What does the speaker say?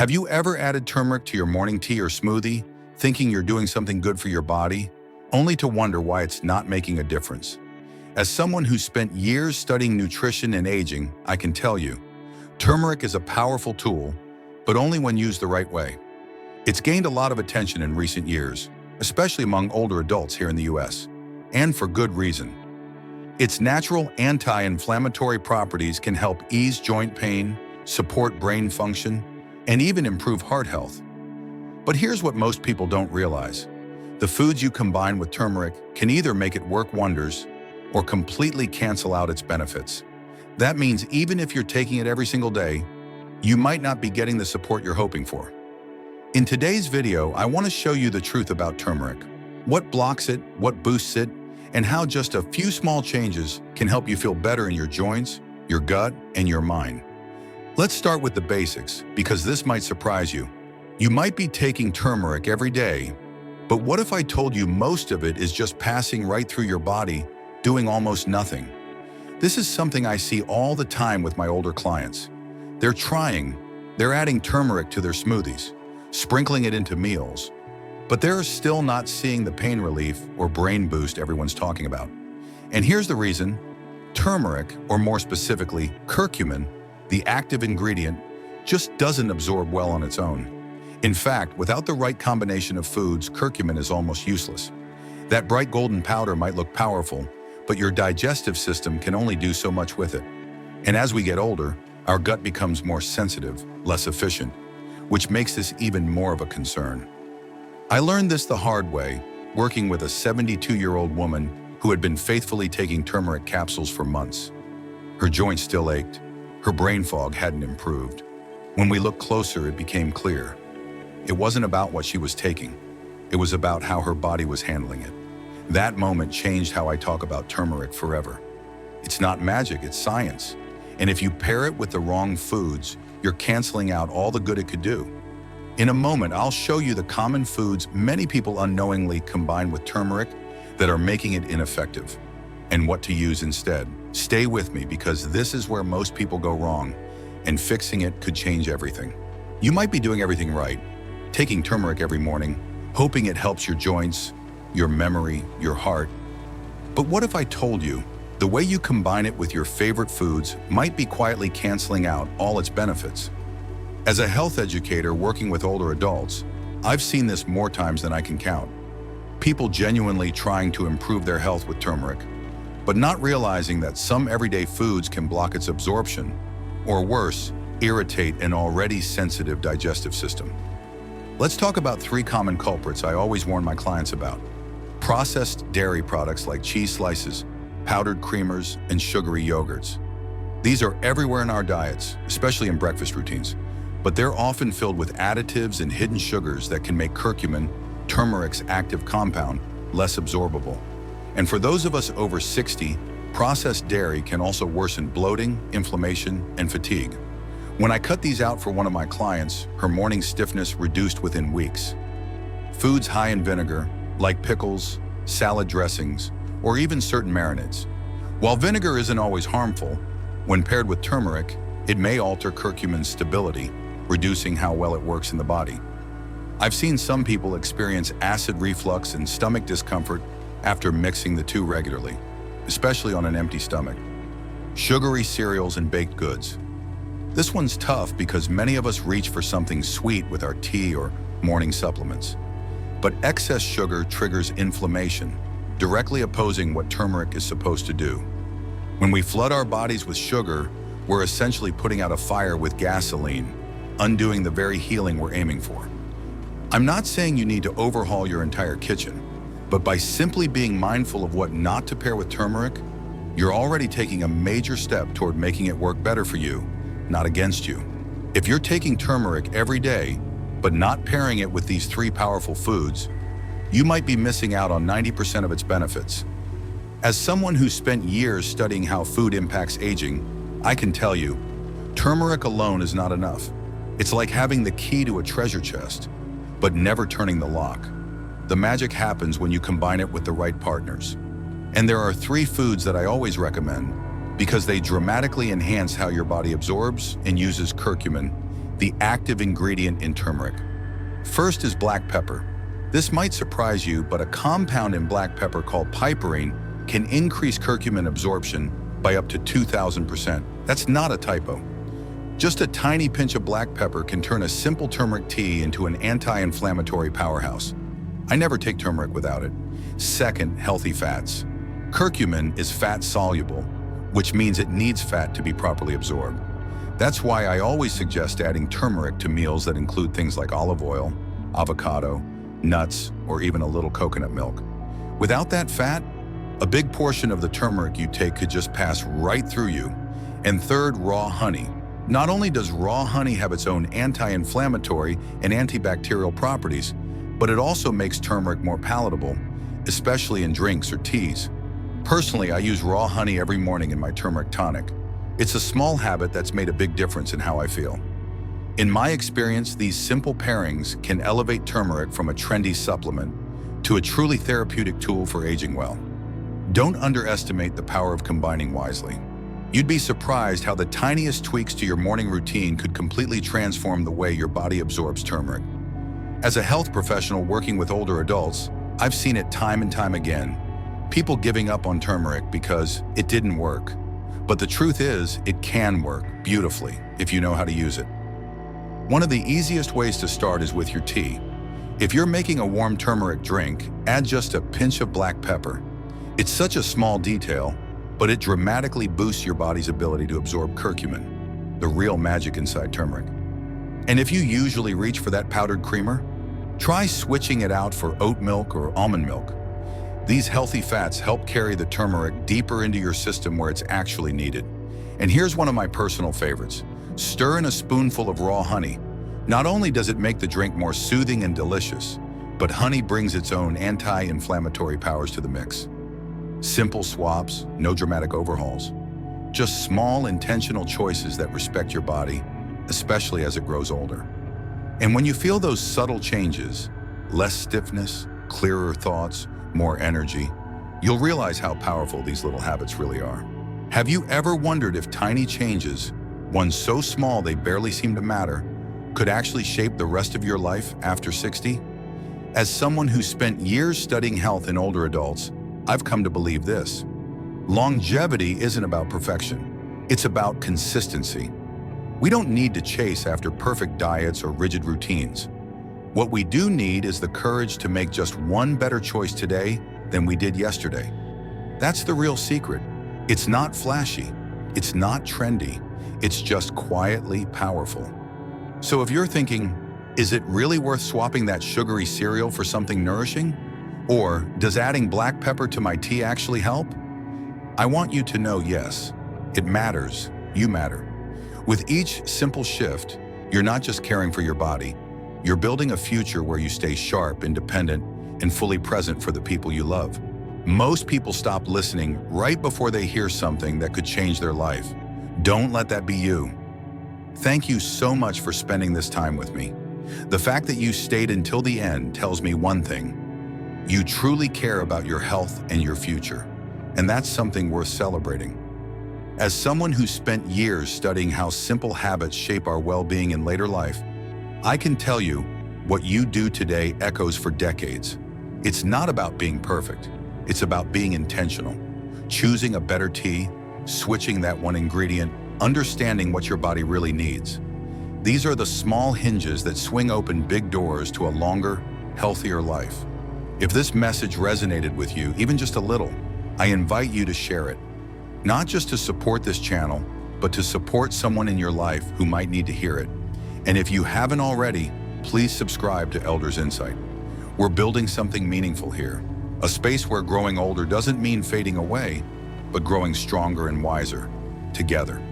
Have you ever added turmeric to your morning tea or smoothie, thinking you're doing something good for your body, only to wonder why it's not making a difference? As someone who spent years studying nutrition and aging, I can tell you, turmeric is a powerful tool, but only when used the right way. It's gained a lot of attention in recent years, especially among older adults here in the US, and for good reason. Its natural anti-inflammatory properties can help ease joint pain, support brain function, and even improve heart health. But here's what most people don't realize. The foods you combine with turmeric can either make it work wonders or completely cancel out its benefits. That means even if you're taking it every single day, you might not be getting the support you're hoping for. In today's video, I want to show you the truth about turmeric, what blocks it, what boosts it, and how just a few small changes can help you feel better in your joints, your gut, and your mind. Let's start with the basics, because this might surprise you. You might be taking turmeric every day, but what if I told you most of it is just passing right through your body, doing almost nothing? This is something I see all the time with my older clients. They're adding turmeric to their smoothies, sprinkling it into meals, but they're still not seeing the pain relief or brain boost everyone's talking about. And here's the reason. Turmeric, or more specifically, curcumin, the active ingredient, just doesn't absorb well on its own. In fact, without the right combination of foods, curcumin is almost useless. That bright golden powder might look powerful, but your digestive system can only do so much with it. And as we get older, our gut becomes more sensitive, less efficient, which makes this even more of a concern. I learned this the hard way, working with a 72-year-old woman who had been faithfully taking turmeric capsules for months. Her joints still ached. Her brain fog hadn't improved. When we looked closer, it became clear. It wasn't about what she was taking. It was about how her body was handling it. That moment changed how I talk about turmeric forever. It's not magic, it's science. And if you pair it with the wrong foods, you're canceling out all the good it could do. In a moment, I'll show you the common foods many people unknowingly combine with turmeric that are making it ineffective, and what to use instead. Stay with me, because this is where most people go wrong, and fixing it could change everything. You might be doing everything right, taking turmeric every morning, hoping it helps your joints, your memory, your heart. But what if I told you the way you combine it with your favorite foods might be quietly canceling out all its benefits? As a health educator working with older adults, I've seen this more times than I can count. People genuinely trying to improve their health with turmeric, but not realizing that some everyday foods can block its absorption, or worse, irritate an already sensitive digestive system. Let's talk about 3 common culprits I always warn my clients about. Processed dairy products like cheese slices, powdered creamers, and sugary yogurts. These are everywhere in our diets, especially in breakfast routines, but they're often filled with additives and hidden sugars that can make curcumin, turmeric's active compound, less absorbable. And for those of us over 60, processed dairy can also worsen bloating, inflammation, and fatigue. When I cut these out for one of my clients, her morning stiffness reduced within weeks. Foods high in vinegar, like pickles, salad dressings, or even certain marinades. While vinegar isn't always harmful, when paired with turmeric, it may alter curcumin's stability, reducing how well it works in the body. I've seen some people experience acid reflux and stomach discomfort after mixing the two regularly, especially on an empty stomach. Sugary cereals and baked goods. This one's tough because many of us reach for something sweet with our tea or morning supplements. But excess sugar triggers inflammation, directly opposing what turmeric is supposed to do. When we flood our bodies with sugar, we're essentially putting out a fire with gasoline, undoing the very healing we're aiming for. I'm not saying you need to overhaul your entire kitchen, but by simply being mindful of what not to pair with turmeric, you're already taking a major step toward making it work better for you, not against you. If you're taking turmeric every day, but not pairing it with these 3 powerful foods, you might be missing out on 90% of its benefits. As someone who spent years studying how food impacts aging, I can tell you, turmeric alone is not enough. It's like having the key to a treasure chest, but never turning the lock. The magic happens when you combine it with the right partners. And there are 3 foods that I always recommend because they dramatically enhance how your body absorbs and uses curcumin, the active ingredient in turmeric. First is black pepper. This might surprise you, but a compound in black pepper called piperine can increase curcumin absorption by up to 2,000%. That's not a typo. Just a tiny pinch of black pepper can turn a simple turmeric tea into an anti-inflammatory powerhouse. I never take turmeric without it. Second, healthy fats. Curcumin is fat-soluble, which means it needs fat to be properly absorbed. That's why I always suggest adding turmeric to meals that include things like olive oil, avocado, nuts, or even a little coconut milk. Without that fat, a big portion of the turmeric you take could just pass right through you. And third, raw honey. Not only does raw honey have its own anti-inflammatory and antibacterial properties, but it also makes turmeric more palatable, especially in drinks or teas. Personally, I use raw honey every morning in my turmeric tonic. It's a small habit that's made a big difference in how I feel. In my experience, these simple pairings can elevate turmeric from a trendy supplement to a truly therapeutic tool for aging well. Don't underestimate the power of combining wisely. You'd be surprised how the tiniest tweaks to your morning routine could completely transform the way your body absorbs turmeric. As a health professional working with older adults, I've seen it time and time again. People giving up on turmeric because it didn't work. But the truth is, it can work beautifully if you know how to use it. One of the easiest ways to start is with your tea. If you're making a warm turmeric drink, add just a pinch of black pepper. It's such a small detail, but it dramatically boosts your body's ability to absorb curcumin, the real magic inside turmeric. And if you usually reach for that powdered creamer, try switching it out for oat milk or almond milk. These healthy fats help carry the turmeric deeper into your system where it's actually needed. And here's one of my personal favorites. Stir in a spoonful of raw honey. Not only does it make the drink more soothing and delicious, but honey brings its own anti-inflammatory powers to the mix. Simple swaps, no dramatic overhauls. Just small, intentional choices that respect your body, especially as it grows older. And when you feel those subtle changes, less stiffness, clearer thoughts, more energy, you'll realize how powerful these little habits really are. Have you ever wondered if tiny changes, one so small they barely seem to matter, could actually shape the rest of your life after 60? As someone who spent years studying health in older adults, I've come to believe this. Longevity isn't about perfection. It's about consistency. We don't need to chase after perfect diets or rigid routines. What we do need is the courage to make just one better choice today than we did yesterday. That's the real secret. It's not flashy. It's not trendy. It's just quietly powerful. So if you're thinking, is it really worth swapping that sugary cereal for something nourishing? Or does adding black pepper to my tea actually help? I want you to know yes, it matters. You matter. With each simple shift, you're not just caring for your body, you're building a future where you stay sharp, independent, and fully present for the people you love. Most people stop listening right before they hear something that could change their life. Don't let that be you. Thank you so much for spending this time with me. The fact that you stayed until the end tells me one thing. You truly care about your health and your future, and that's something worth celebrating. As someone who spent years studying how simple habits shape our well-being in later life, I can tell you what you do today echoes for decades. It's not about being perfect. It's about being intentional, choosing a better tea, switching that one ingredient, understanding what your body really needs. These are the small hinges that swing open big doors to a longer, healthier life. If this message resonated with you, even just a little, I invite you to share it. Not just to support this channel, but to support someone in your life who might need to hear it. And if you haven't already, please subscribe to Elders Insight. We're building something meaningful here, a space where growing older doesn't mean fading away, but growing stronger and wiser together.